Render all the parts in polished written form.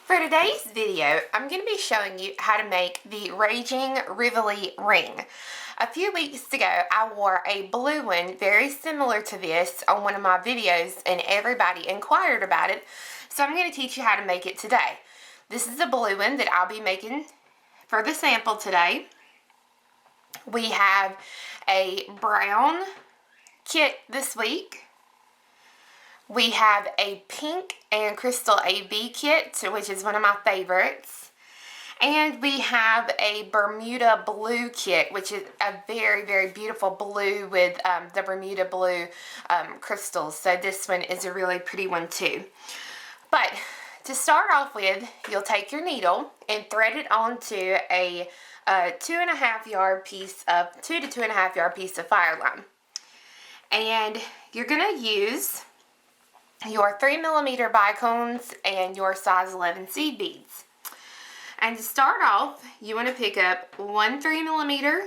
For today's video, I'm going to be showing you how to make the Raging Rivoli ring. A few weeks ago, I wore a blue one very similar to this on one of my videos, and everybody inquired about it, so I'm going to teach you how to make it today. This is the blue one that I'll be making for the sample today. We have a brown kit this week. We have a pink and crystal AB kit, which is one of my favorites. And we have a Bermuda blue kit, which is a very, very beautiful blue with the Bermuda blue crystals. So this one is a really pretty one too. But to start off with, you'll take your needle and thread it onto a 2.5 yard piece of 2 to 2.5 yard piece of Fireline. And you're going to use your 3mm Bicones and your size 11 seed beads. And to start off, you want to pick up one 3mm,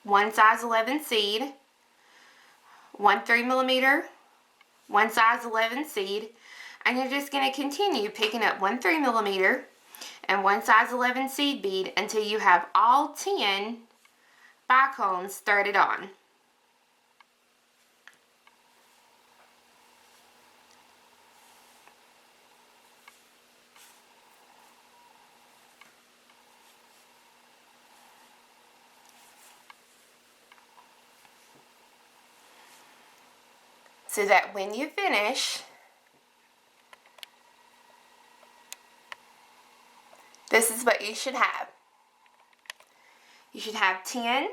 one size 11 seed, one 3mm, one size 11 seed, and you're just going to continue picking up one 3mm and one size 11 seed bead until you have all 10 Bicones threaded on. So that when you finish, this is what you should have. You should have 10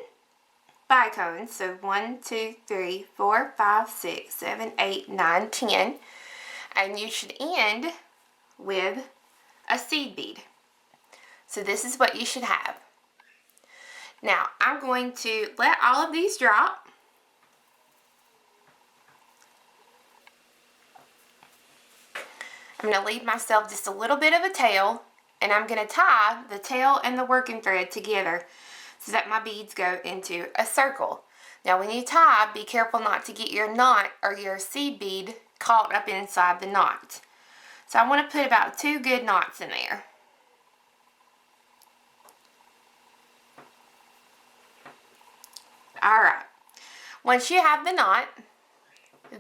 Bicones, so 1, 2, 3, 4, 5, 6, 7, 8, 9, 10, and you should end with a seed bead. So this is what you should have. Now, I'm going to let all of these drop. I'm going to leave myself just a little bit of a tail, and I'm going to tie the tail and the working thread together so that my beads go into a circle. Now when you tie, be careful not to get your knot or your seed bead caught up inside the knot. So I want to put about 2 good knots in there. Alright, once you have the knot,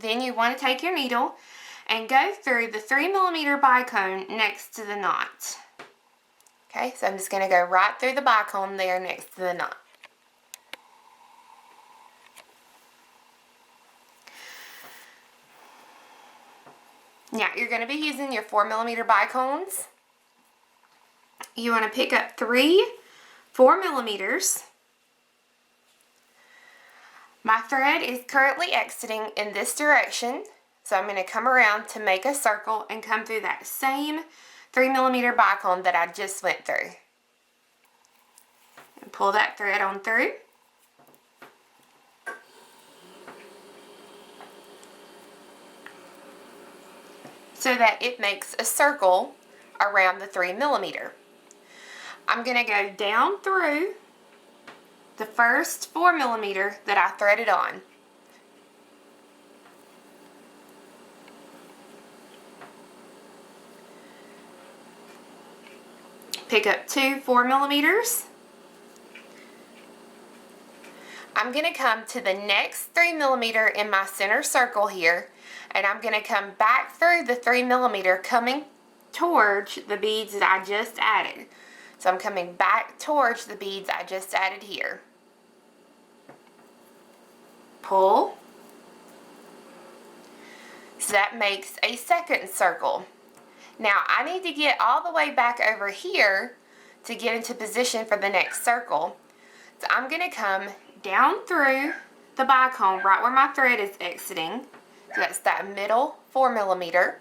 then you want to take your needle and go through the 3mm bicone next to the knot. Okay, so I'm just going to go right through the bicone there next to the knot. Now you're going to be using your 4mm bicones. You want to pick up 3 4mm. My thread is currently exiting in this direction. So I'm going to come around to make a circle and come through that same 3mm bicone that I just went through. And pull that thread on through. So that it makes a circle around the 3mm. I'm going to go down through the first 4mm that I threaded on. Pick up 2 4mm. I'm going to come to the next 3mm in my center circle here, and I'm going to come back through the 3mm coming towards the beads that I just added. So I'm coming back towards the beads I just added here. Pull. So that makes a second circle. Now I need to get all the way back over here to get into position for the next circle. So I'm going to come down through the bicone right where my thread is exiting. So that's that middle 4mm.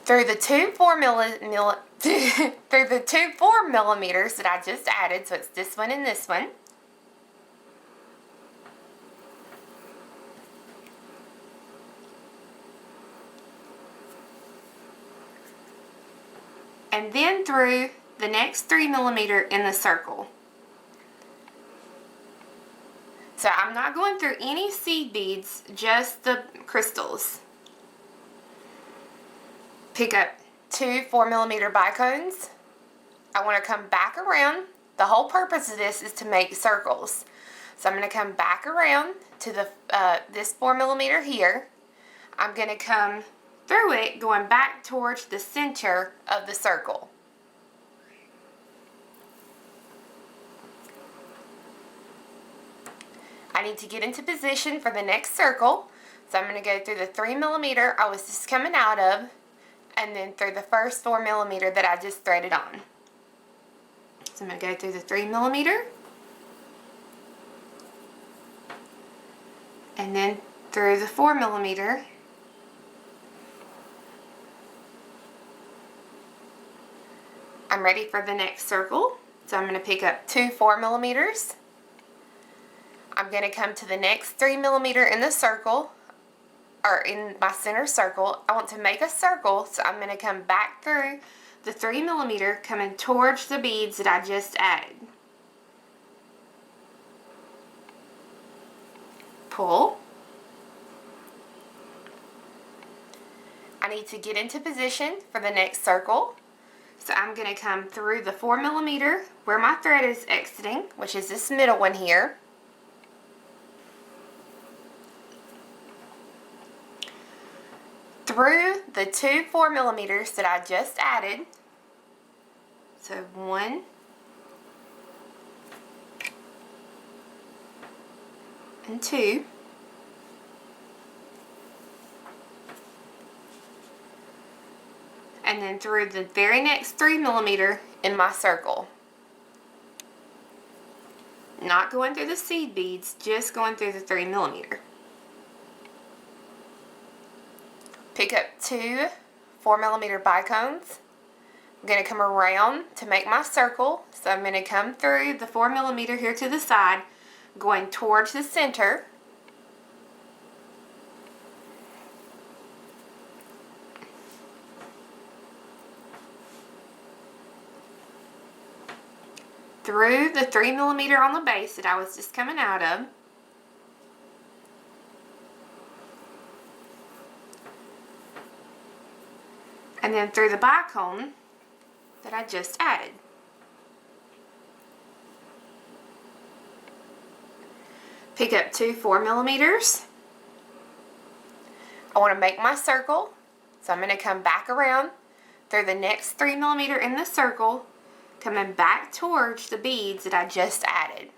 Through the 2 4mm through the 2 4mm that I just added, so it's this one and this one. And then through the next 3mm in the circle. So I'm not going through any seed beads, just the crystals. Pick up 2 4mm bicones. I want to come back around. The whole purpose of this is to make circles. So I'm going to come back around to the this 4mm here. I'm going to come through it, going back towards the center of the circle. I need to get into position for the next circle. So I'm going to go through the 3mm I was just coming out of, and then through the first 4mm that I just threaded on. So I'm going to go through the 3mm, and then through the 4mm, I'm ready for the next circle. So I'm going to pick up 2 4mm. I'm going to come to the next 3mm in the circle, or in my center circle. I want to make a circle, so I'm going to come back through the 3mm, coming towards the beads that I just added. Pull. I need to get into position for the next circle. So I'm going to come through the 4mm where my thread is exiting, which is this middle one here. Through the 2 4mm that I just added. So 1 and 2. And then through the very next 3mm in my circle. Not going through the seed beads, just going through the 3mm. Pick up 2 4mm bicones. I'm going to come around to make my circle. So I'm going to come through the 4mm here to the side, going towards the center. Through the 3mm on the base that I was just coming out of. And then through the bicone that I just added. Pick up 2 4mm. I want to make my circle, so I'm going to come back around through the next 3mm in the circle, coming back towards the beads that I just added.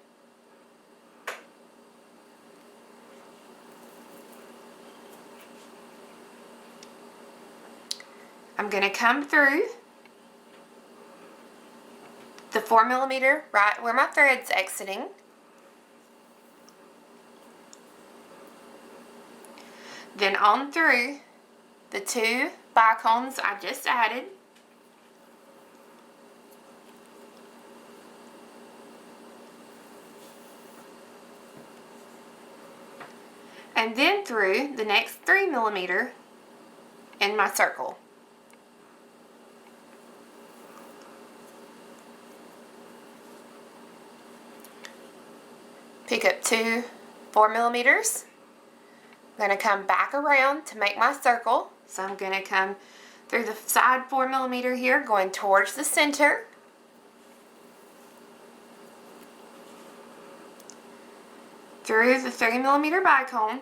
I'm going to come through the 4mm right where my thread's exiting. Then on through the 2 bicones I just added. And then through the next 3mm in my circle. Pick up 2 4mm. I'm going to come back around to make my circle. So I'm going to come through the side 4mm here, going towards the center. Through the 3mm bicone.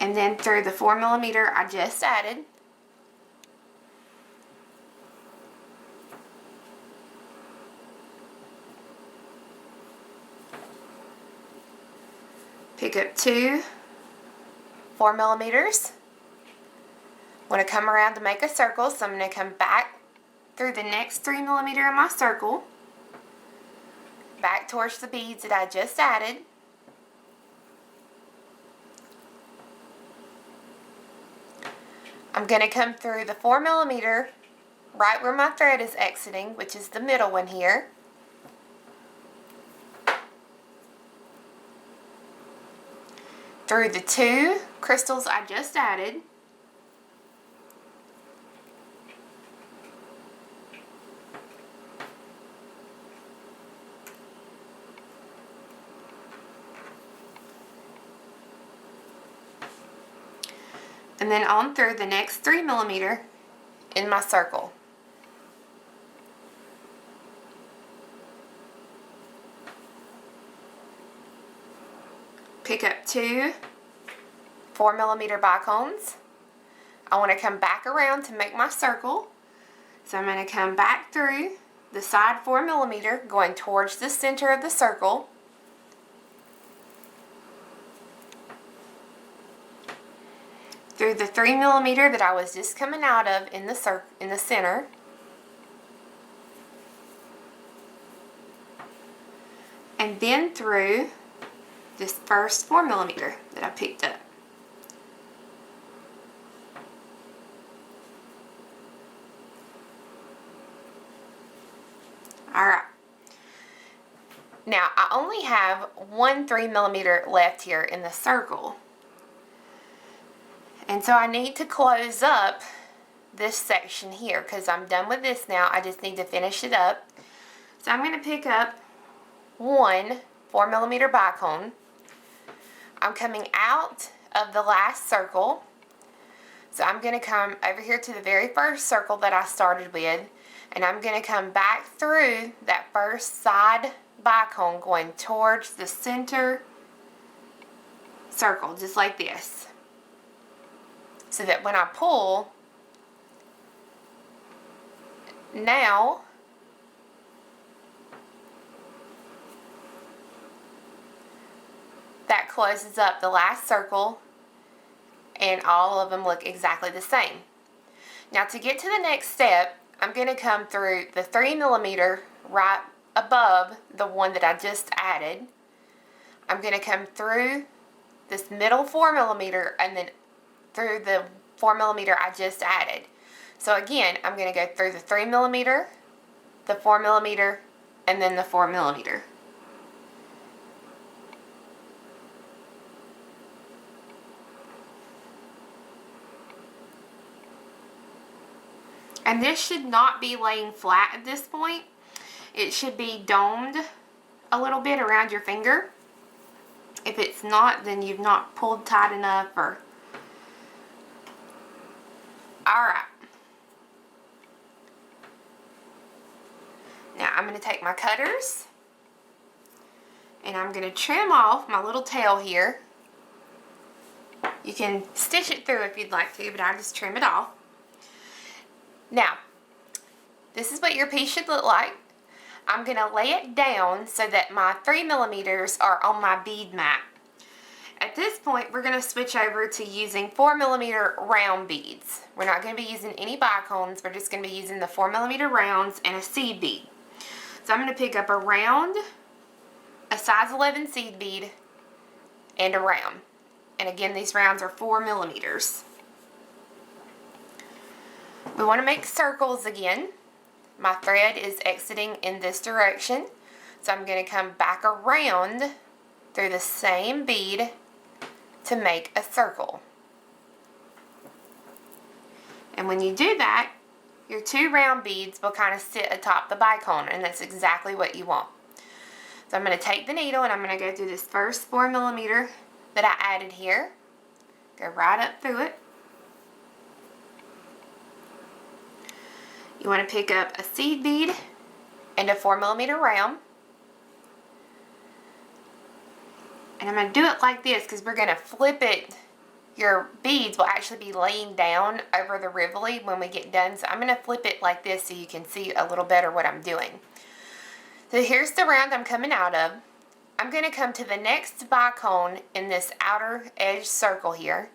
And then through the 4mm I just added. Pick up 2 4mm. Want to come around to make a circle, so I'm going to come back through the next 3mm in my circle, back towards the beads that I just added. I'm going to come through the 4mm right where my thread is exiting, which is the middle one here. Through the 2 crystals I just added. and then on through the next 3 millimeter in my circle. Pick up 2 4 millimeter bicones. I want to come back around to make my circle. So I'm going to come back through the side 4 millimeter, going towards the center of the circle. Through the 3 millimeter that I was just coming out of in the center. And then through this first 4 millimeter that I picked up. Alright. Now I only have 1 3 millimeter left here in the circle. And so I need to close up this section here because I'm done with this now. I just need to finish it up. So I'm going to pick up 1 4 millimeter bicone. I'm coming out of the last circle. So I'm going to come over here to the very first circle that I started with. And I'm going to come back through that first side bicone going towards the center circle, just like this. So that when I pull, now that closes up the last circle and all of them look exactly the same. Now to get to the next step, I'm going to come through the 3 millimeter right above the one that I just added. I'm going to come through this middle 4 millimeter and then through the 4 millimeter I just added. So again, I'm going to go through the 3 millimeter, the 4 millimeter, and then the 4 millimeter. And this should not be laying flat at this point. It should be domed a little bit around your finger. If it's not, then you've not pulled tight enough or... Alright. Now I'm going to take my cutters and I'm going to trim off my little tail here. You can stitch it through if you'd like to, but I just trim it off. Now, this is what your piece should look like. I'm going to lay it down so that my 3 millimeters are on my bead mat. At this point, we're going to switch over to using 4 millimeter round beads. We're not going to be using any bicones. We're just going to be using the 4 millimeter rounds and a seed bead. So I'm going to pick up a round, a size 11 seed bead, and a round. And again, these rounds are 4 millimeters. We want to make circles again. My thread is exiting in this direction. So I'm going to come back around through the same bead to make a circle. And when you do that, your 2 round beads will kind of sit atop the bicone, and that's exactly what you want. So I'm going to take the needle and I'm going to go through this first 4 millimeter that I added here. Go right up through it. You want to pick up a seed bead and a 4 millimeter round. And I'm going to do it like this because we're going to flip it. Your beads will actually be laying down over the Rivoli when we get done. So I'm going to flip it like this so you can see a little better what I'm doing. So here's the round I'm coming out of. I'm going to come to the next bicone in this outer edge circle here.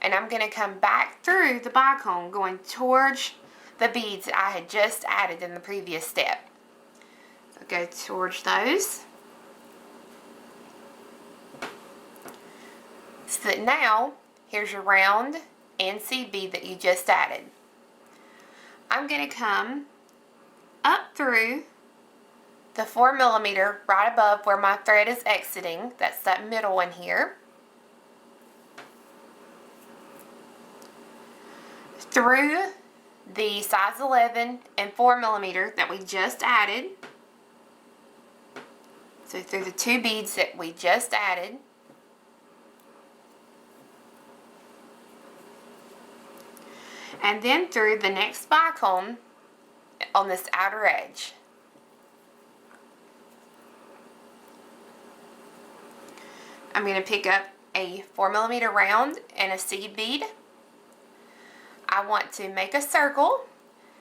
And I'm going to come back through the bicone going towards the beads that I had just added in the previous step. So go towards those. So that now, here's your round and seed bead that you just added. I'm going to come up through the 4 millimeter right above where my thread is exiting. That's that middle one here. Through the size 11 and 4 millimeter that we just added. So through the 2 beads that we just added. and then through the next bicone on this outer edge. I'm going to pick up a 4mm round and a seed bead. I want to make a circle,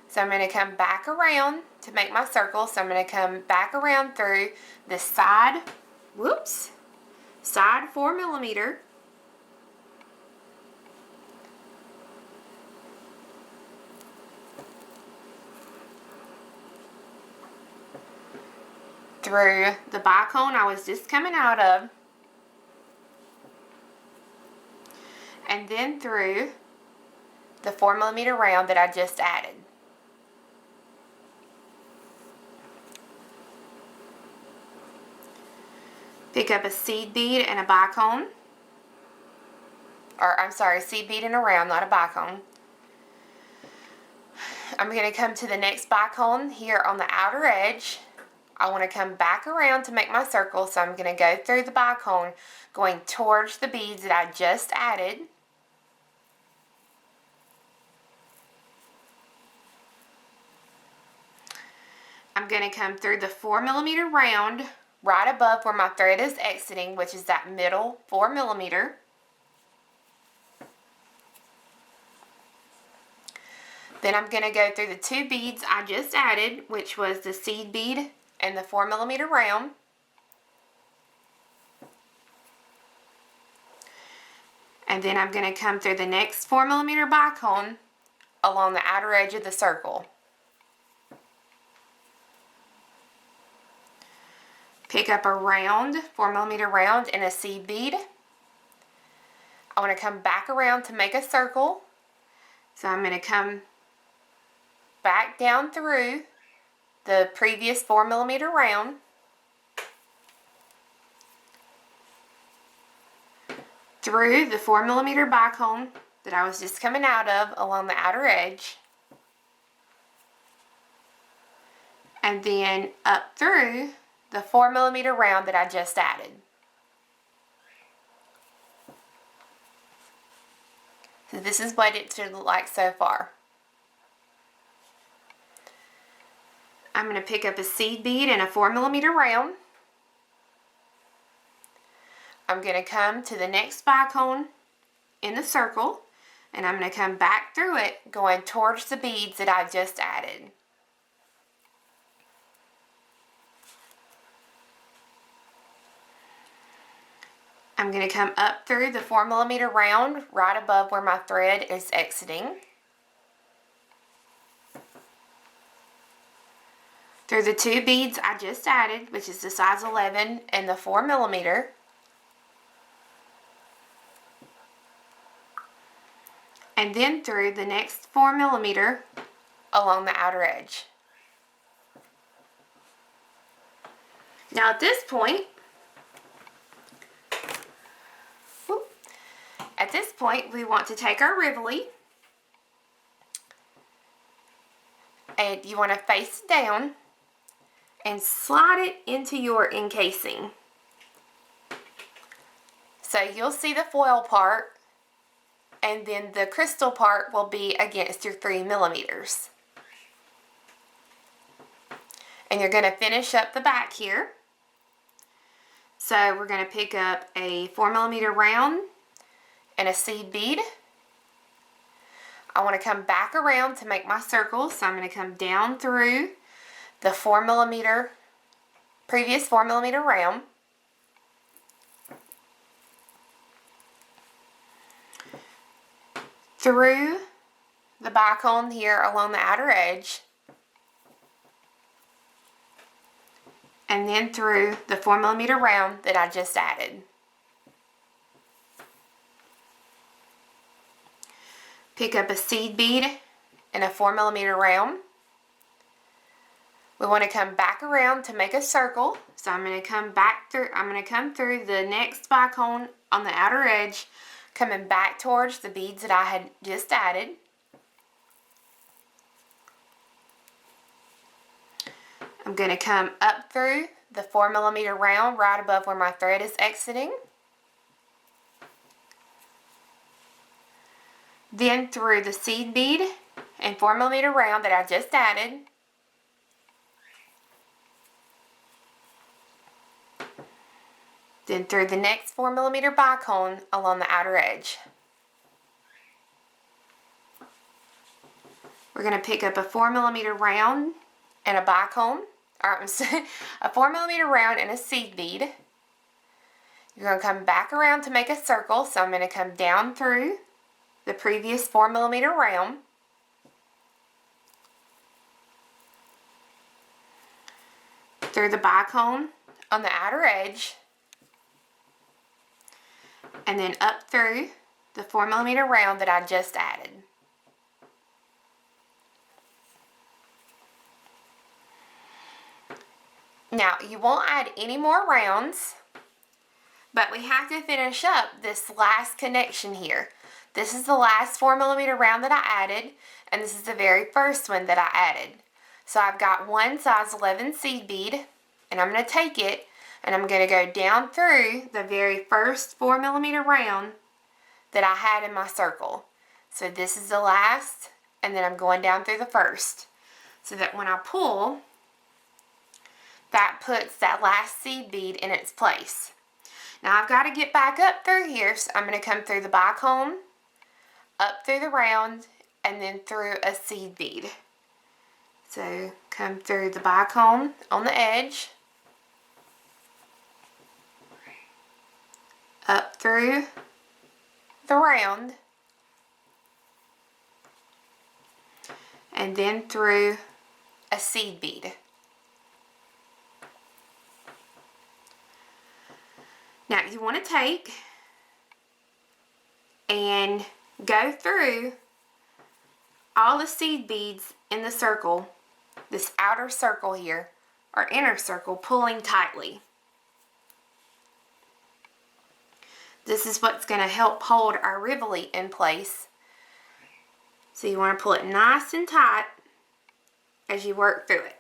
so I'm going to come back around to make my circle. So I'm going to come back around through the side, side 4mm, through the bicone I was just coming out of, and then through the 4mm round that I just added. Pick up a seed bead and a bicone, or I'm sorry, seed bead and a round, not a bicone. I'm going to come to the next bicone here on the outer edge. I want to come back around to make my circle, so I'm going to go through the bicone going towards the beads that I just added. I'm going to come through the 4mm round right above where my thread is exiting, which is that middle 4mm. Then I'm going to go through the two beads I just added, which was the seed bead and the 4mm round. And then I'm going to come through the next 4mm bicone along the outer edge of the circle. Pick up a round, 4mm round and a seed bead. I want to come back around to make a circle. So I'm going to come back down through the previous 4mm round. Through the 4mm bicone that I was just coming out of along the outer edge. And then up through the 4mm round that I just added. So this is what it should look like so far. I'm going to pick up a seed bead and a 4mm round. I'm going to come to the next bicone in the circle, and I'm going to come back through it going towards the beads that I just added. I'm going to come up through the 4mm round right above where my thread is exiting. Through the two beads I just added, which is the size 11 and the 4mm. And then through the next 4mm along the outer edge. Now at this point, we want to take our Rivoli, and you want to face it down and slide it into your encasing. So you'll see the foil part, and then the crystal part will be against your 3mm. And you're going to finish up the back here. So we're going to pick up a 4mm round and a seed bead. I want to come back around to make my circle, so I'm going to come down through the previous 4mm round. Through the bicone here along the outer edge. And then through the 4mm round that I just added. Pick up a seed bead and a 4mm round. We want to come back around to make a circle. So I'm going to come through the next bicone on the outer edge, coming back towards the beads that I had just added. I'm going to come up through the 4mm round right above where my thread is exiting. then through the seed bead and 4mm round that I just added, then through the next 4mm bicone along the outer edge. We're going to pick up a 4mm round and a bicone, or a 4mm round and a seed bead. You're going to come back around to make a circle, so I'm going to come down through the previous 4mm round, through the bicone on the outer edge, and then up through the 4mm round that I just added. Now, you won't add any more rounds, but we have to finish up this last connection here. This is the last 4mm round that I added, and this is the very first one that I added. So I've got one size 11 seed bead, and I'm going to take it, and I'm going to go down through the very first 4mm round that I had in my circle. So this is the last, and then I'm going down through the first, so that when I pull, that puts that last seed bead in its place. Now I've got to get back up through here, so I'm going to come through the bicone, up through the round, and then through a seed bead. So come through the bicone on the edge, up through the round, and then through a seed bead. Now you want to take and go through all the seed beads in the circle, this outer circle here, or inner circle, pulling tightly. This is what's going to help hold our Rivoli in place. So you want to pull it nice and tight as you work through it.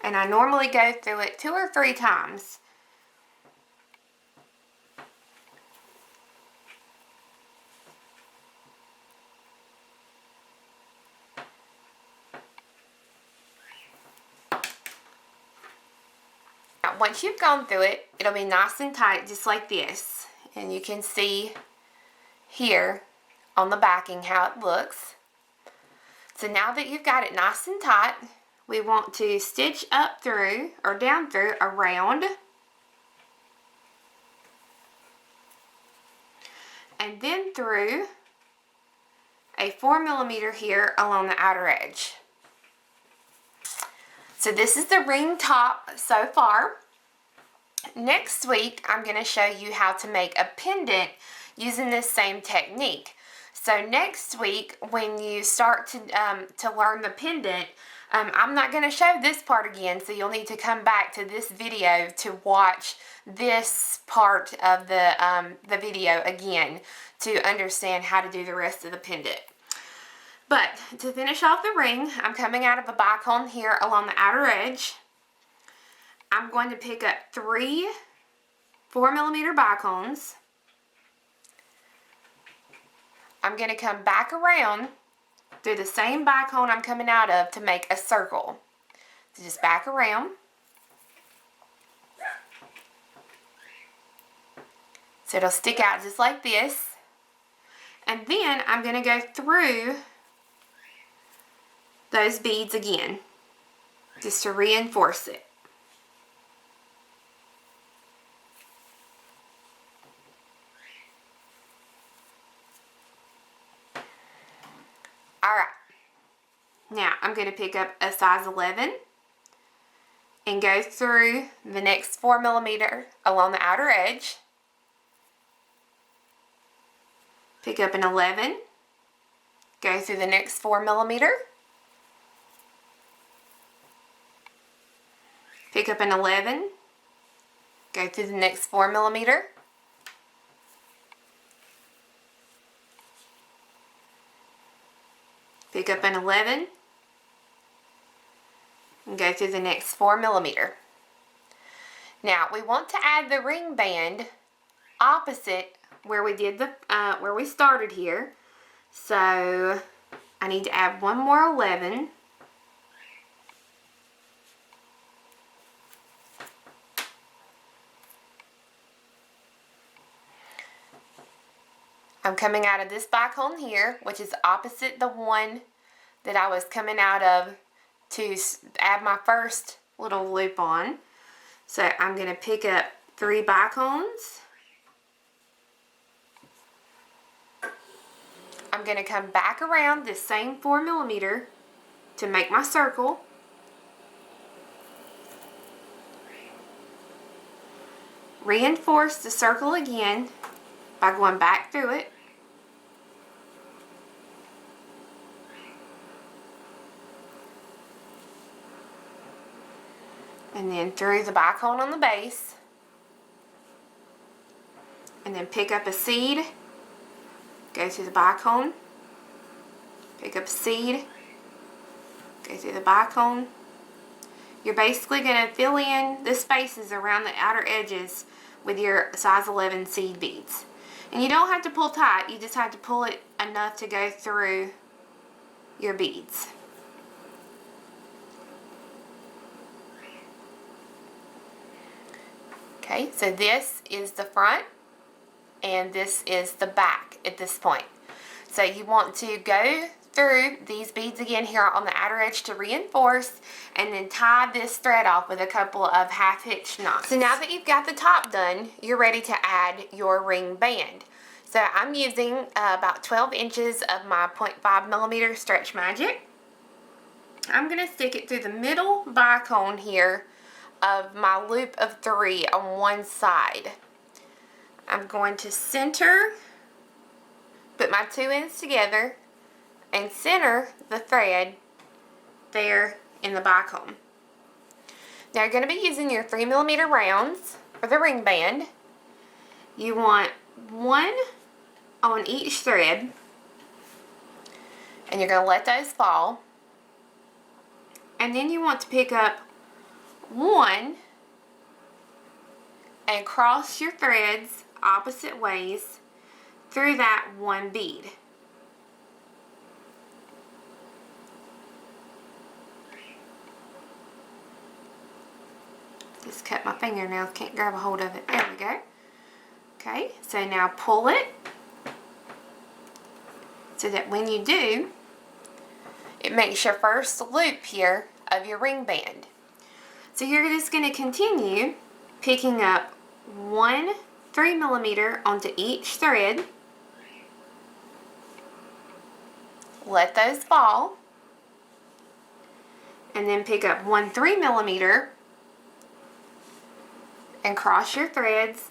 And I normally go through it 2 or 3 times. Now, once you've gone through it, it'll be nice and tight just like this. And you can see here on the backing how it looks. So now that you've got it nice and tight, we want to stitch up through or down through a round, and then through a 4mm here along the outer edge. So this is the ring top so far. Next week I'm going to show you how to make a pendant using this same technique. So next week when you start to learn the pendant, I'm not going to show this part again, so you'll need to come back to this video to watch this part of the video again to understand how to do the rest of the pendant. But to finish off the ring, I'm coming out of a bicone here along the outer edge. I'm going to pick up 3 4mm bicones. I'm going to come back around through the same bicone I'm coming out of to make a circle. So just back around. So it'll stick out just like this. And then I'm going to go through those beads again, just to reinforce it. Alright, now I'm going to pick up a size 11 and go through the next 4mm along the outer edge. Pick up an 11, go through the next 4mm, Pick up an 11, go through the next 4 millimeter, pick up an 11, and go through the next 4 millimeter. Now we want to add the ring band opposite where we did the where we started here. So I need to add one more 11. I'm coming out of this bicone here, which is opposite the one that I was coming out of to add my first little loop on. So I'm going to pick up 3 bicones. I'm going to come back around this same 4 millimeter to make my circle. Reinforce the circle again by going back through it. And then through the bicone on the base. And then pick up a seed. Go through the bicone. Pick up a seed. Go through the bicone. You're basically going to fill in the spaces around the outer edges with your size 11 seed beads. And you don't have to pull tight, you just have to pull it enough to go through your beads. Okay, so this is the front and this is the back at this point. So you want to go through these beads again here on the outer edge to reinforce, and then tie this thread off with a couple of half-hitch knots. So now that you've got the top done, you're ready to add your ring band. So I'm using about 12 inches of my 0.5 millimeter Stretch Magic. I'm going to stick it through the middle bicone here of my loop of 3 on one side. I'm going to center, put my 2 ends together, and center the thread there in the bicone. Now you're going to be using your 3 millimeter rounds for the ring band. You want 1 on each thread, and you're going to let those fall. And then you want to pick up 1 and cross your threads opposite ways through that 1 bead. Just cut my fingernails, can't grab a hold of it. There we go. Okay, so now pull it so that when you do, it makes your first loop here of your ring band. So you're just going to continue picking up 1 3 millimeter onto each thread. Let those fall. And then pick up 1 3 millimeter and cross your threads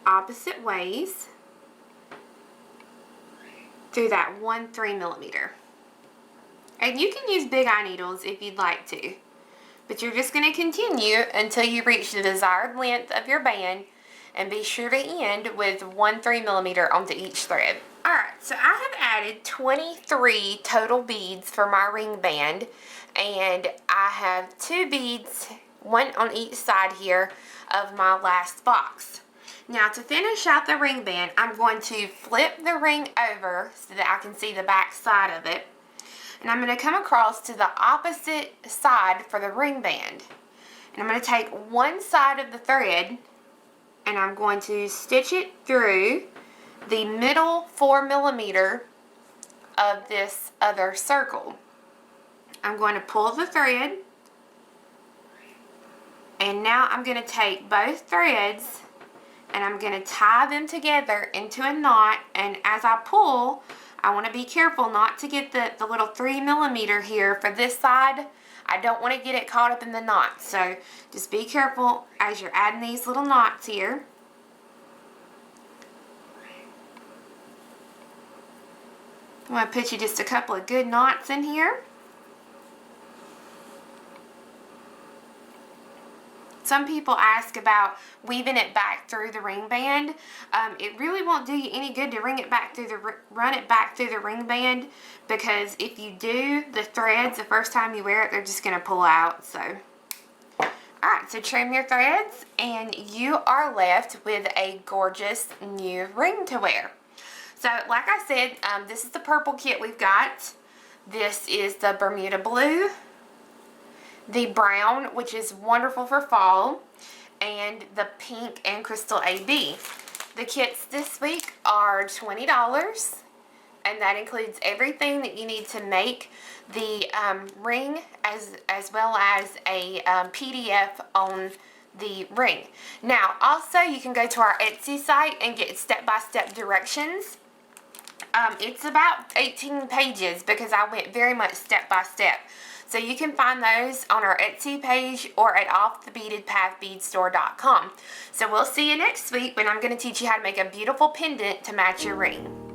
opposite ways through that 1 3 millimeter. And you can use big eye needles if you'd like to, but you're just going to continue until you reach the desired length of your band, and be sure to end with 1 3 millimeter onto each thread. Alright, so I have added 23 total beads for my ring band, and I have 2 beads, 1 on each side here of my last box. Now to finish out the ring band, I'm going to flip the ring over so that I can see the back side of it. And I'm going to come across to the opposite side for the ring band. And I'm going to take one side of the thread and I'm going to stitch it through the middle 4 millimeter of this other circle. I'm going to pull the thread, and now I'm going to take both threads and I'm going to tie them together into a knot, and as I pull, I want to be careful not to get the little 3 millimeter here for this side. I don't want to get it caught up in the knot, so just be careful as you're adding these little knots here. I'm going to put you just a couple of good knots in here. Some people ask about weaving it back through the ring band. It really won't do you any good to run it back through the ring band, because if you do, the threads the first time you wear it, they're just going to pull out. So, alright, so trim your threads and you are left with a gorgeous new ring to wear. So, like I said, this is the purple kit we've got. This is the Bermuda blue, the brown, which is wonderful for fall, and the pink and crystal AB. The kits this week are $20, and that includes everything that you need to make the ring, as well as a PDF on the ring. Now, also, you can go to our Etsy site and get step-by-step directions. It's about 18 pages because I went very much step-by-step. So you can find those on our Etsy page or at offthebeadedpathbeadstore.com. So we'll see you next week when I'm going to teach you how to make a beautiful pendant to match your ring.